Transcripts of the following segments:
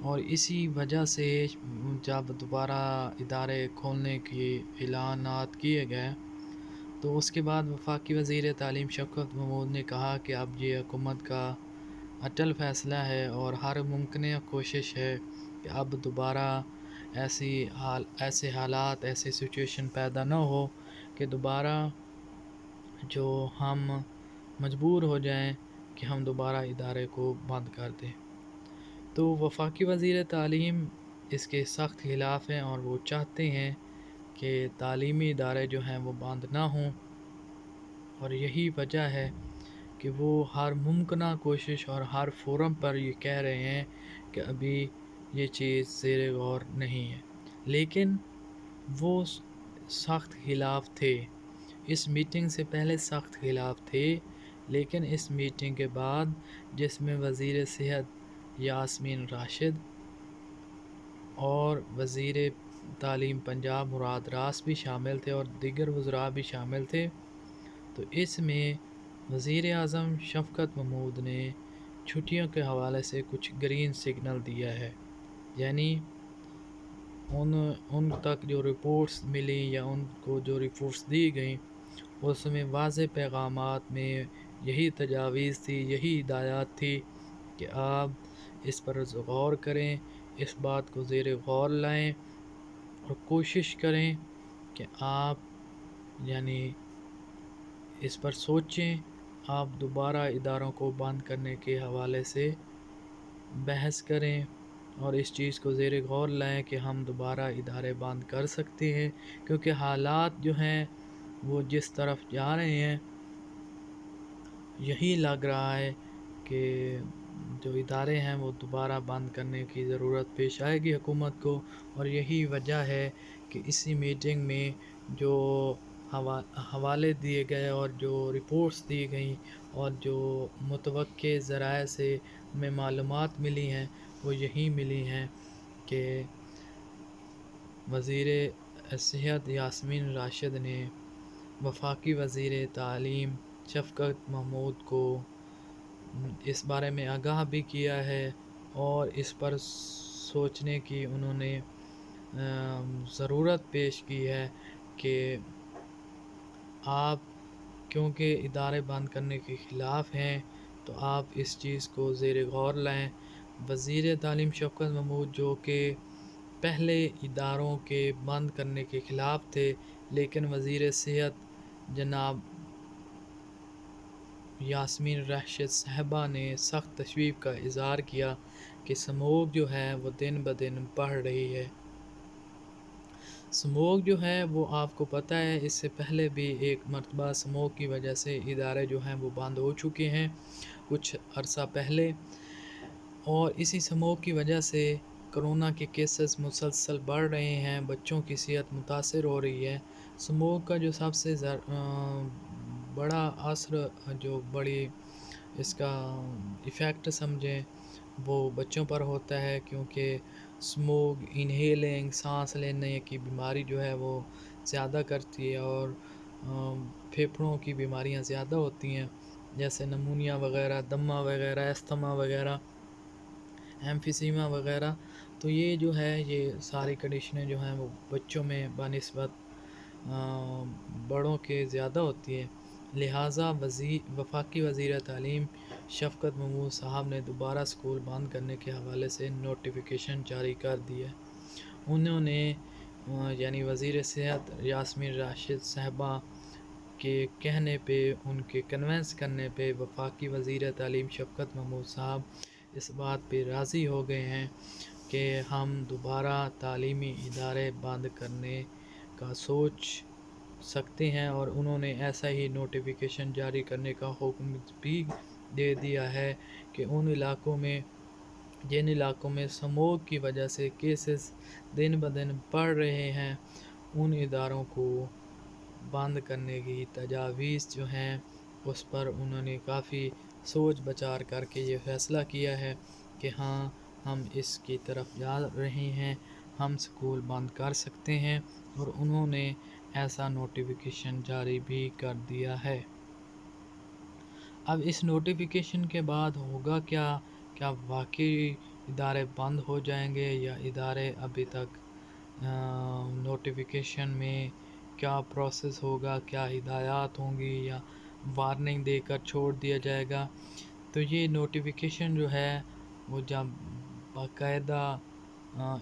اور اسی وجہ سے جب دوبارہ ادارے کھولنے کے اعلانات کیے گئے تو اس کے بعد وفاقی وزیر تعلیم شفقت محمود نے کہا کہ اب یہ حکومت کا اٹل فیصلہ ہے اور ہر ممکنہ کوشش ہے کہ اب دوبارہ ایسے حالات ایسے سچویشن پیدا نہ ہو کہ دوبارہ جو ہم مجبور ہو جائیں کہ ہم دوبارہ ادارے کو بند کر دیں۔ تو وفاقی وزیر تعلیم اس کے سخت خلاف ہیں اور وہ چاہتے ہیں کہ تعلیمی ادارے جو ہیں وہ بند نہ ہوں، اور یہی وجہ ہے کہ وہ ہر ممکنہ کوشش اور ہر فورم پر یہ کہہ رہے ہیں کہ ابھی یہ چیز زیر غور نہیں ہے، لیکن وہ سخت خلاف تھے۔ اس میٹنگ سے پہلے سخت خلاف تھے، لیکن اس میٹنگ کے بعد جس میں وزیر صحت یاسمین راشد اور وزیر تعلیم پنجاب مراد راس بھی شامل تھے اور دیگر وزراء بھی شامل تھے، تو اس میں وزیر اعظم شفقت محمود نے چھٹیوں کے حوالے سے کچھ گرین سگنل دیا ہے، یعنی ان تک جو رپورٹس ملی یا ان کو جو رپورٹس دی گئیں اس میں واضح پیغامات میں یہی تجاویز تھی، یہی ہدایات تھی کہ آپ اس پر غور کریں، اس بات کو زیر غور لائیں اور کوشش کریں کہ آپ یعنی اس پر سوچیں، آپ دوبارہ اداروں کو بند کرنے کے حوالے سے بحث کریں اور اس چیز کو زیر غور لائیں کہ ہم دوبارہ ادارے بند کر سکتے ہیں، کیونکہ حالات جو ہیں وہ جس طرف جا رہے ہیں یہی لگ رہا ہے کہ جو ادارے ہیں وہ دوبارہ بند کرنے کی ضرورت پیش آئے گی حکومت کو، اور یہی وجہ ہے کہ اسی میٹنگ میں جو حوالے دیے گئے اور جو رپورٹس دی گئیں اور جو متوقع ذرائع سے ہمیں معلومات ملی ہیں وہ یہی ملی ہیں کہ وزیر صحت یاسمین راشد نے وفاقی وزیر تعلیم شفقت محمود کو اس بارے میں آگاہ بھی کیا ہے اور اس پر سوچنے کی انہوں نے ضرورت پیش کی ہے کہ آپ کیونکہ ادارے بند کرنے کے خلاف ہیں تو آپ اس چیز کو زیر غور لائیں۔ وزیر تعلیم شفقت محمود جو کہ پہلے اداروں کے بند کرنے کے خلاف تھے، لیکن وزیر صحت جناب یاسمین راشد صاحبہ نے سخت تشویش کا اظہار کیا کہ اسموگ جو ہے وہ دن بدن بڑھ رہی ہے۔ اسموگ جو ہے وہ آپ کو پتہ ہے اس سے پہلے بھی ایک مرتبہ اسموگ کی وجہ سے ادارے جو ہیں وہ بند ہو چکے ہیں کچھ عرصہ پہلے، اور اسی اسموگ کی وجہ سے کرونا کے کیسز مسلسل بڑھ رہے ہیں، بچوں کی صحت متاثر ہو رہی ہے۔ اسموگ کا جو سب سے بڑا اثر جو بڑی اس کا ایفیکٹ سمجھیں وہ بچوں پر ہوتا ہے، کیونکہ اسموگ انہیلنگ سانس لینے کی بیماری جو ہے وہ زیادہ کرتی ہے اور پھیپھڑوں کی بیماریاں زیادہ ہوتی ہیں جیسے نمونیا وغیرہ، دمہ وغیرہ، استھما وغیرہ، ایمفیسیما وغیرہ، تو یہ جو ہے یہ ساری کنڈیشنیں جو ہیں وہ بچوں میں بنسبت بڑوں کے زیادہ ہوتی ہے، لہٰذا وفاقی وزیر تعلیم شفقت محمود صاحب نے دوبارہ اسکول بند کرنے کے حوالے سے نوٹیفیکیشن جاری کر دی ہے۔ انہوں نے یعنی وزیر صحت یاسمین راشد صاحبہ کے کہنے پہ، ان کے کنونس کرنے پہ وفاقی وزیر تعلیم شفقت محمود صاحب اس بات پہ راضی ہو گئے ہیں کہ ہم دوبارہ تعلیمی ادارے بند کرنے کا سوچ سکتے ہیں، اور انہوں نے ایسا ہی نوٹیفیکیشن جاری کرنے کا حکم بھی دے دیا ہے کہ جن علاقوں میں اسموگ کی وجہ سے کیسز دن بدن بڑھ رہے ہیں ان اداروں کو بند کرنے کی تجاویز جو ہیں اس پر انہوں نے کافی سوچ بچار کر کے یہ فیصلہ کیا ہے کہ ہاں ہم اس کی طرف جا رہے ہیں، ہم اسکول بند کر سکتے ہیں، اور انہوں نے ایسا نوٹیفیکیشن جاری بھی کر دیا ہے۔ اب اس نوٹیفیکیشن کے بعد ہوگا کیا واقعی ادارے بند ہو جائیں گے یا ادارے ابھی تک نوٹیفیکیشن میں کیا پروسیس ہوگا، کیا ہدایات ہوں گی یا وارننگ دے کر چھوڑ دیا جائے گا. تو یہ نوٹیفیکیشن جو ہے وہ جب باقاعدہ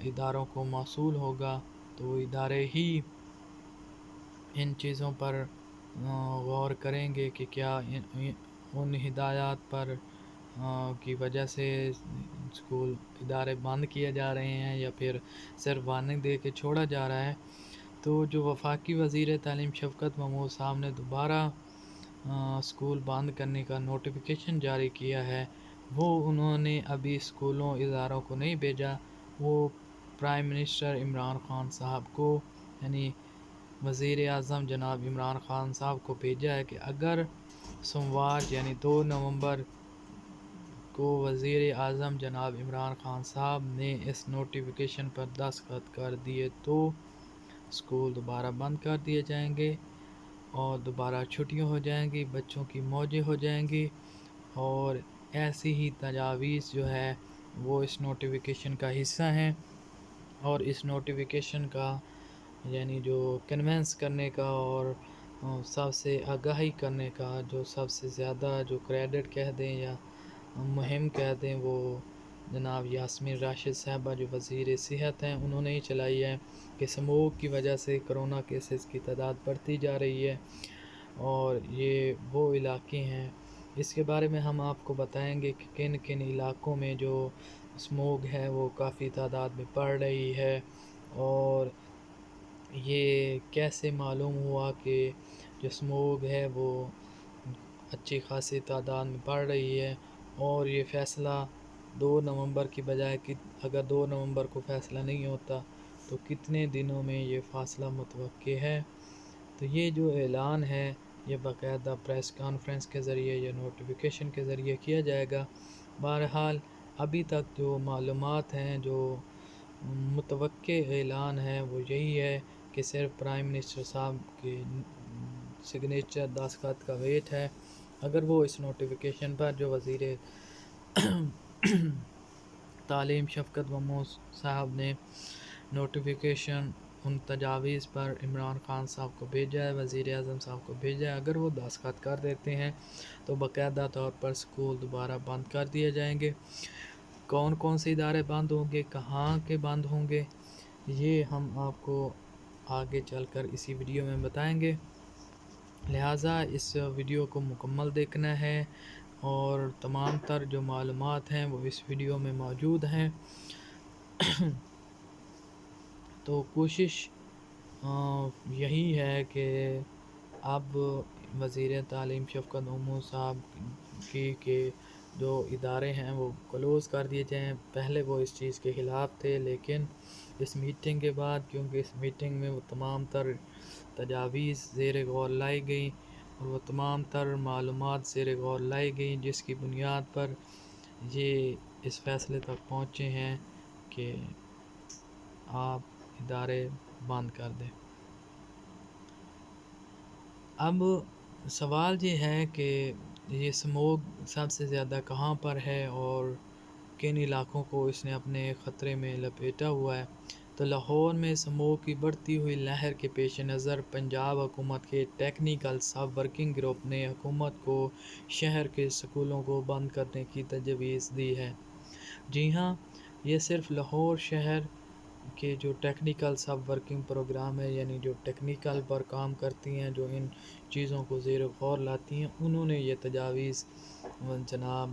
اداروں کو موصول ہوگا تو ادارے ہی ان چیزوں پر غور کریں گے کہ کیا ان ہدایات پر کی وجہ سے اسکول ادارے بند کیے جا رہے ہیں یا پھر صرف وارننگ دے کے چھوڑا جا رہا ہے. تو جو وفاقی وزیر تعلیم شفقت محمود صاحب نے دوبارہ اسکول بند کرنے کا نوٹیفیکیشن جاری کیا ہے، وہ انہوں نے ابھی اسکولوں اداروں کو نہیں بھیجا، وہ پرائم منسٹر عمران خان صاحب کو یعنی وزیر اعظم جناب عمران خان صاحب کو بھیجا ہے کہ اگر سوموار یعنی 2 نومبر کو وزیر اعظم جناب عمران خان صاحب نے اس نوٹیفیکیشن پر دستخط کر دیے تو اسکول دوبارہ بند کر دیے جائیں گے اور دوبارہ چھٹیاں ہو جائیں گی، بچوں کی موجیں ہو جائیں گی. اور ایسی ہی تجاویز جو ہے وہ اس نوٹیفیکیشن کا حصہ ہیں، اور اس نوٹیفیکیشن کا یعنی جو کنوینس کرنے کا اور سب سے آگاہی کرنے کا جو سب سے زیادہ جو کریڈٹ کہہ دیں یا مہم کہہ دیں وہ جناب یاسمین راشد صاحبہ جو وزیر صحت ہیں انہوں نے ہی چلائی ہے کہ اسموگ کی وجہ سے کرونا کیسز کی تعداد بڑھتی جا رہی ہے اور یہ وہ علاقے ہیں. اس کے بارے میں ہم آپ کو بتائیں گے کہ کن کن علاقوں میں جو اسموگ ہے وہ کافی تعداد میں بڑھ رہی ہے اور یہ کیسے معلوم ہوا کہ جو اسموگ ہے وہ اچھی خاصی تعداد میں بڑھ رہی ہے. اور یہ فیصلہ 2 نومبر کی بجائے کہ اگر 2 نومبر کو فیصلہ نہیں ہوتا تو کتنے دنوں میں یہ فاصلہ متوقع ہے. تو یہ جو اعلان ہے یہ باقاعدہ پریس کانفرنس کے ذریعے یا نوٹیفیکیشن کے ذریعے کیا جائے گا. بہرحال ابھی تک جو معلومات ہیں جو متوقع اعلان ہے وہ یہی ہے کہ صرف پرائم منسٹر صاحب کے سگنیچر دستخط کا ویٹ ہے. اگر وہ اس نوٹیفیکیشن پر جو وزیر تعلیم شفقت محمود صاحب نے نوٹیفیکیشن ان تجاویز پر عمران خان صاحب کو بھیجا ہے، وزیر اعظم صاحب کو بھیجا ہے، اگر وہ دستخط کر دیتے ہیں تو باقاعدہ طور پر اسکول دوبارہ بند کر دیے جائیں گے. کون کون سے ادارے بند ہوں گے، کہاں کے بند ہوں گے، یہ ہم آپ کو آگے چل کر اسی ویڈیو میں بتائیں گے. لہٰذا اس ویڈیو کو مکمل دیکھنا ہے اور تمام تر جو معلومات ہیں وہ اس ویڈیو میں موجود ہیں. تو کوشش یہی ہے کہ اب وزیر تعلیم شفقت محمود صاحب کی کہ جو ادارے ہیں وہ کلوز کر دیے جائیں. پہلے وہ اس چیز کے خلاف تھے لیکن اس میٹنگ کے بعد کیونکہ اس میٹنگ میں وہ تمام تر تجاویز زیر غور لائی گئیں اور وہ تمام تر معلومات زیر غور لائی گئیں جس کی بنیاد پر یہ اس فیصلے تک پہنچے ہیں کہ آپ ادارے بند کر دیں. اب سوال یہ ہے کہ یہ اسموگ سب سے زیادہ کہاں پر ہے اور کن علاقوں کو اس نے اپنے خطرے میں لپیٹا ہوا ہے. تو لاہور میں اسموگ کی بڑھتی ہوئی لہر کے پیش نظر پنجاب حکومت کے ٹیکنیکل سب ورکنگ گروپ نے حکومت کو شہر کے اسکولوں کو بند کرنے کی تجویز دی ہے. جی ہاں، یہ صرف لاہور شہر کے جو ٹیکنیکل سب ورکنگ پروگرام ہے یعنی جو ٹیکنیکل پر کام کرتی ہیں جو ان چیزوں کو زیر غور لاتی ہیں انہوں نے یہ تجاویز جناب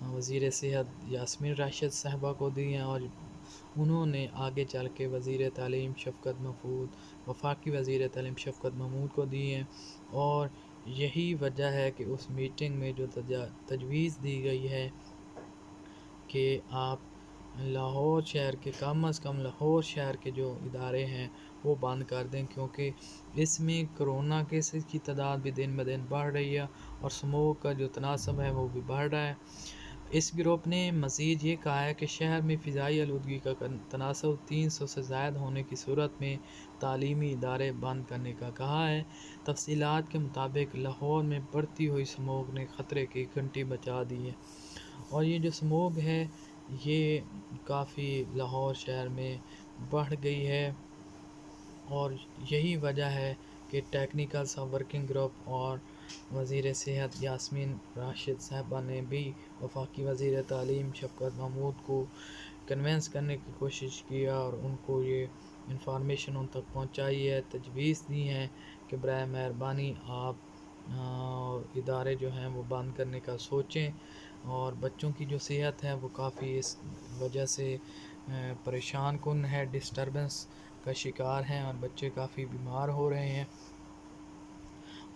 وزیر صحت یاسمین راشد صاحبہ کو دی ہیں اور انہوں نے آگے چل کے وزیر تعلیم شفقت محمود وفاقی وزیر تعلیم شفقت محمود کو دی ہیں. اور یہی وجہ ہے کہ اس میٹنگ میں جو تجویز دی گئی ہے کہ آپ لاہور شہر کے کم از کم لاہور شہر کے جو ادارے ہیں وہ بند کر دیں کیونکہ اس میں کرونا کیسز کی تعداد بھی دن بدن بڑھ رہی ہے اور اسموگ کا جو تناسب ہے وہ بھی بڑھ رہا ہے. اس گروپ نے مزید یہ کہا ہے کہ شہر میں فضائی آلودگی کا تناسب 300 سے زائد ہونے کی صورت میں تعلیمی ادارے بند کرنے کا کہا ہے. تفصیلات کے مطابق لاہور میں بڑھتی ہوئی اسموگ نے خطرے کی گھنٹی بجا دی ہے اور یہ جو اسموگ ہے یہ کافی لاہور شہر میں بڑھ گئی ہے، اور یہی وجہ ہے کہ ٹیکنیکل سب ورکنگ گروپ اور وزیر صحت یاسمین راشد صاحبہ نے بھی وفاقی وزیر تعلیم شفقت محمود کو کنونس کرنے کی کوشش کی اور ان کو یہ انفارمیشن ان تک پہنچائی ہے، تجویز دی ہیں کہ برائے مہربانی آپ ادارے جو ہیں وہ بند کرنے کا سوچیں، اور بچوں کی جو صحت ہے وہ کافی اس وجہ سے پریشان کن ہے، ڈسٹربنس کا شکار ہیں، اور بچے کافی بیمار ہو رہے ہیں،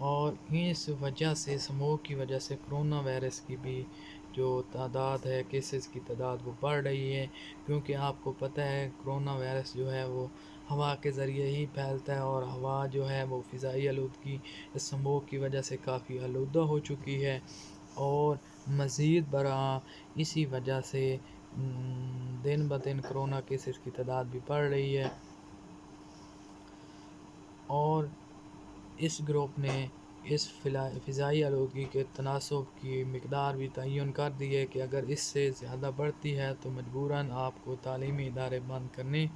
اور اس وجہ سے اسموگ کی وجہ سے کرونا وائرس کی بھی جو تعداد ہے، کیسز کی تعداد وہ بڑھ رہی ہے، کیونکہ آپ کو پتہ ہے کرونا وائرس جو ہے وہ ہوا کے ذریعے ہی پھیلتا ہے، اور ہوا جو ہے وہ فضائی آلودگی اسموگ کی وجہ سے کافی آلودہ ہو چکی ہے، اور مزید برآں اسی وجہ سے دن بدن کرونا کیسز کی تعداد بھی بڑھ رہی ہے، اور اس گروپ نے اس فضائی آلودگی کے تناسب کی مقدار بھی تعین کر دی ہے کہ اگر اس سے زیادہ بڑھتی ہے تو مجبوراً آپ کو تعلیمی ادارے بند کرنے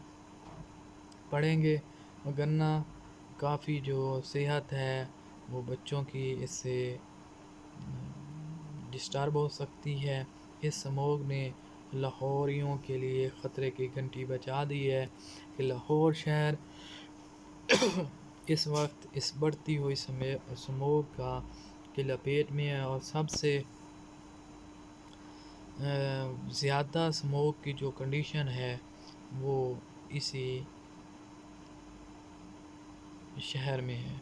پڑیں گے، وگرنہ کافی جو صحت ہے وہ بچوں کی اس سے ڈسٹرب ہو سکتی ہے۔ اس اسموگ نے لاہوریوں کے لیے خطرے کی گھنٹی بجا دی ہے کہ لاہور شہر اس وقت اس بڑھتی ہوئی اسموگ کی لپیٹ میں ہے، اور سب سے زیادہ اسموگ کی جو کنڈیشن ہے وہ اسی شہر میں ہے۔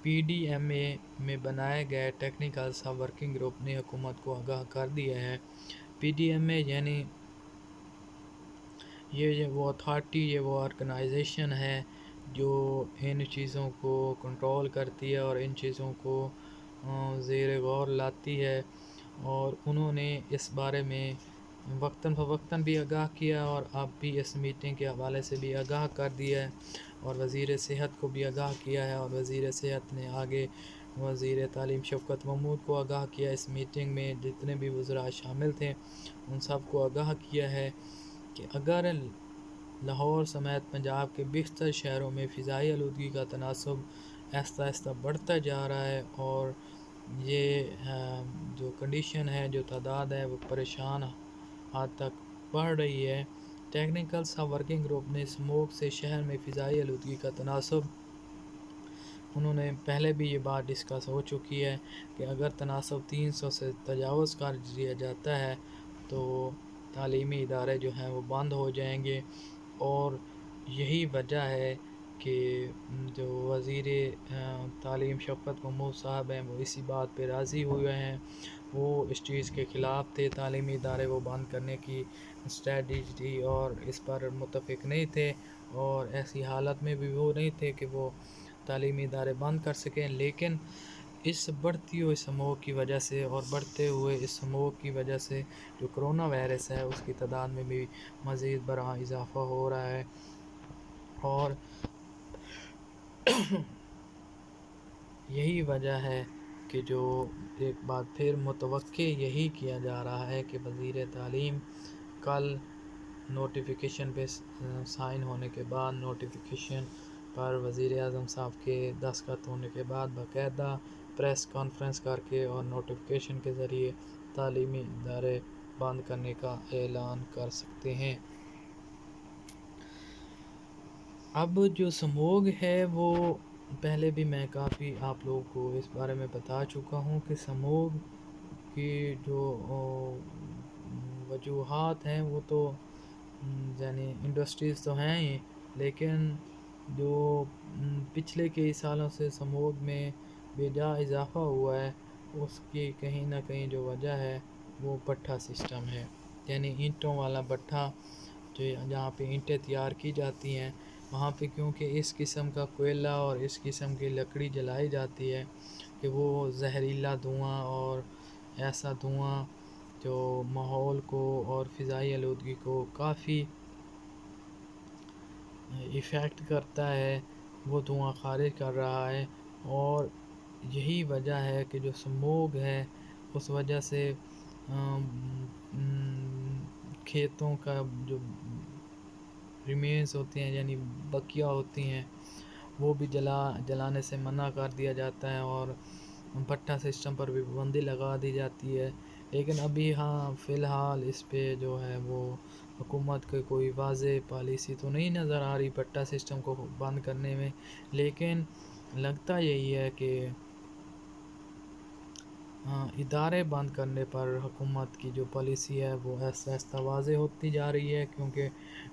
پی ڈی ایم اے میں بنائے گئے ٹیکنیکل سب ورکنگ گروپ نے حکومت کو آگاہ کر دیا ہے۔ پی ڈی ایم اے یعنی یہ وہ اتھارٹی، یہ وہ آرگنائزیشن ہے جو ان چیزوں کو کنٹرول کرتی ہے اور ان چیزوں کو زیر غور لاتی ہے، اور انہوں نے اس بارے میں وقتاً فوقتاً بھی آگاہ کیا، اور اب بھی اس میٹنگ کے حوالے سے بھی آگاہ کر دیا ہے، اور وزیر صحت کو بھی آگاہ کیا ہے، اور وزیر صحت نے آگے وزیر تعلیم شفقت محمود کو آگاہ کیا۔ اس میٹنگ میں جتنے بھی وزراء شامل تھے ان سب کو آگاہ کیا ہے کہ اگر لاہور سمیت پنجاب کے بیشتر شہروں میں فضائی آلودگی کا تناسب آہستہ آہستہ بڑھتا جا رہا ہے، اور یہ جو کنڈیشن ہے، جو تعداد ہے وہ پریشان حد تک بڑھ رہی ہے۔ ٹیکنیکل سب ورکنگ گروپ نے اسموگ سے شہر میں فضائی آلودگی کا تناسب، انہوں نے پہلے بھی یہ بات ڈسکس ہو چکی ہے کہ اگر تناسب 300 سے تجاوز کر دیا جاتا ہے تو تعلیمی ادارے جو ہیں وہ بند ہو جائیں گے، اور یہی وجہ ہے کہ جو وزیر تعلیم شفقت محمود صاحب ہیں وہ اسی بات پہ راضی ہوئے ہیں، وہ اس چیز کے خلاف تھے، تعلیمی ادارے وہ بند کرنے کی اسٹریٹجی اور اس پر متفق نہیں تھے، اور ایسی حالت میں بھی وہ نہیں تھے کہ وہ تعلیمی ادارے بند کر سکیں، لیکن اس بڑھتی ہوئی اسموگ کی وجہ سے اور بڑھتے ہوئے اس اسموگ کی وجہ سے جو کرونا وائرس ہے اس کی تعداد میں بھی مزید برآں اضافہ ہو رہا ہے، اور یہی وجہ ہے کہ جو ایک بار پھر متوقع یہی کیا جا رہا ہے کہ وزیر تعلیم کل نوٹیفیکیشن پہ سائن ہونے کے بعد، نوٹیفیکیشن پر وزیر اعظم صاحب کے دستخط ہونے کے بعد باقاعدہ پریس کانفرنس کر کے اور نوٹیفیکیشن کے ذریعے تعلیمی ادارے بند کرنے کا اعلان کر سکتے ہیں۔ اب جو اسموگ ہے وہ پہلے بھی میں کافی آپ لوگوں کو اس بارے میں بتا چکا ہوں کہ اسموگ کی جو وجوہات ہیں وہ تو یعنی انڈسٹریز تو ہیں ہی، لیکن جو پچھلے کئی سالوں سے اسموگ میں بے جا اضافہ ہوا ہے اس کی کہیں نہ کہیں جو وجہ ہے وہ بھٹا سسٹم ہے، یعنی اینٹوں والا بھٹا، جو جہاں پہ اینٹیں تیار کی جاتی ہیں وہاں پہ کیونکہ اس قسم کا کوئلہ اور اس قسم کی لکڑی جلائی جاتی ہے کہ وہ زہریلا دھواں اور ایسا دھواں جو ماحول کو اور فضائی آلودگی کو کافی ایفیکٹ کرتا ہے، وہ دھواں خارج کر رہا ہے، اور یہی وجہ ہے کہ جو اسموگ ہے اس وجہ سے کھیتوں کا جو ریمینز ہوتے ہیں یعنی بقیہ ہوتی ہیں وہ بھی جلانے سے منع کر دیا جاتا ہے، اور بھٹا سسٹم پر بھی پابندی لگا دی جاتی ہے۔ لیکن ابھی ہاں فی الحال اس پہ جو ہے وہ حکومت کے کوئی واضح پالیسی تو نہیں نظر آ رہی بھٹا سسٹم کو بند کرنے میں، لیکن لگتا یہی ہے کہ ادارے بند کرنے پر حکومت کی جو پالیسی ہے وہ ایسا ایسا واضح ہوتی جا رہی ہے، کیونکہ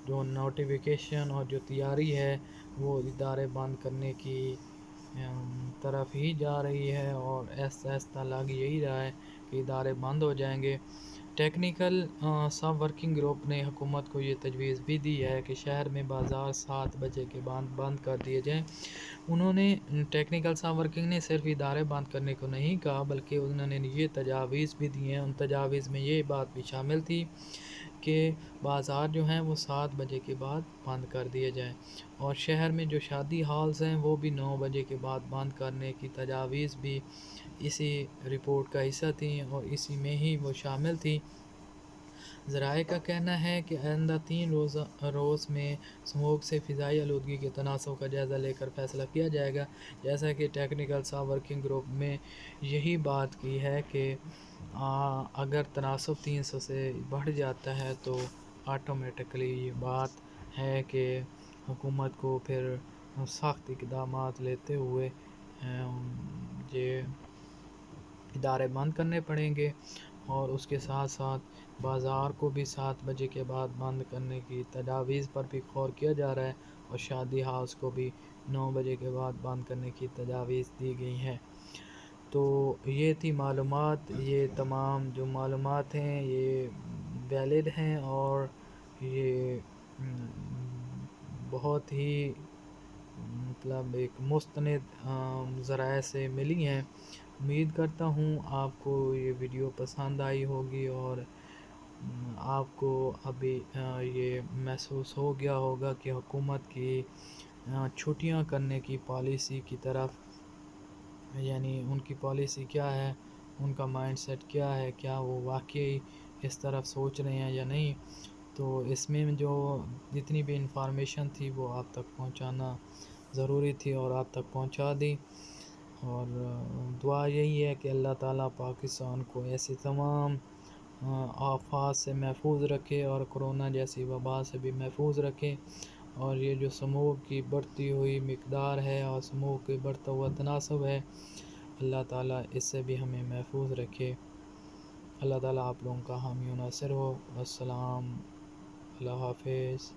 جو نوٹیفیکیشن اور جو تیاری ہے وہ ادارے بند کرنے کی طرف ہی جا رہی ہے، اور ایسا ایسا لگ یہی رہا ہے کہ ادارے بند ہو جائیں گے۔ ٹیکنیکل سب ورکنگ گروپ نے حکومت کو یہ تجویز بھی دی ہے کہ شہر میں بازار 7 بجے کے بعد بند کر دیے جائیں۔ انہوں نے ٹیکنیکل سب ورکنگ نے صرف ادارے بند کرنے کو نہیں کہا، بلکہ انہوں نے یہ تجاویز بھی دی ہیں۔ ان تجاویز میں یہ بات بھی شامل تھی کہ بازار جو ہیں وہ 7 بجے کے بعد بند کر دیے جائیں، اور شہر میں جو شادی ہالز ہیں وہ بھی 9 بجے کے بعد بند کرنے کی تجاویز بھی اسی رپورٹ کا حصہ تھیں اور اسی میں ہی وہ شامل تھی۔ ذرائع کا کہنا ہے کہ آئندہ 3 روز میں اسموگ سے فضائی آلودگی کے تناسب کا جائزہ لے کر فیصلہ کیا جائے گا، جیسا کہ ٹیکنیکل سب ورکنگ گروپ میں یہی بات کی ہے کہ اگر تناسب 300 سے بڑھ جاتا ہے تو آٹومیٹکلی یہ بات ہے کہ حکومت کو پھر سخت اقدامات لیتے ہوئے یہ ادارے بند کرنے پڑیں گے، اور اس کے ساتھ ساتھ بازار کو بھی 7 بجے کے بعد بند کرنے کی تجاویز پر بھی غور کیا جا رہا ہے، اور شادی ہاؤس کو بھی 9 بجے کے بعد بند کرنے کی تجاویز دی گئی ہیں۔ تو یہ تھی معلومات، یہ تمام جو معلومات ہیں یہ ویلڈ ہیں اور یہ بہت ہی مطلب ایک مستند ذرائع سے ملی ہیں۔ امید کرتا ہوں آپ کو یہ ویڈیو پسند آئی ہوگی اور آپ کو ابھی یہ محسوس ہو گیا ہوگا کہ حکومت کی چھٹیاں کرنے کی پالیسی کی طرف، یعنی ان کی پالیسی کیا ہے، ان کا مائنڈ سیٹ کیا ہے، کیا وہ واقعی اس طرف سوچ رہے ہیں یا نہیں۔ تو اس میں جو جتنی بھی انفارمیشن تھی وہ آپ تک پہنچانا ضروری تھی اور آپ تک پہنچا دی، اور دعا یہی ہے کہ اللہ تعالیٰ پاکستان کو ایسے تمام آفات سے محفوظ رکھے اور کرونا جیسی وبا سے بھی محفوظ رکھے، اور یہ جو سموگ کی بڑھتی ہوئی مقدار ہے اور سموگ کے بڑھتا ہوا تناسب ہے، اللہ تعالیٰ اس سے بھی ہمیں محفوظ رکھے۔ اللہ تعالیٰ آپ لوگوں کا حامی و ناصر ہو۔ السلام، اللہ حافظ۔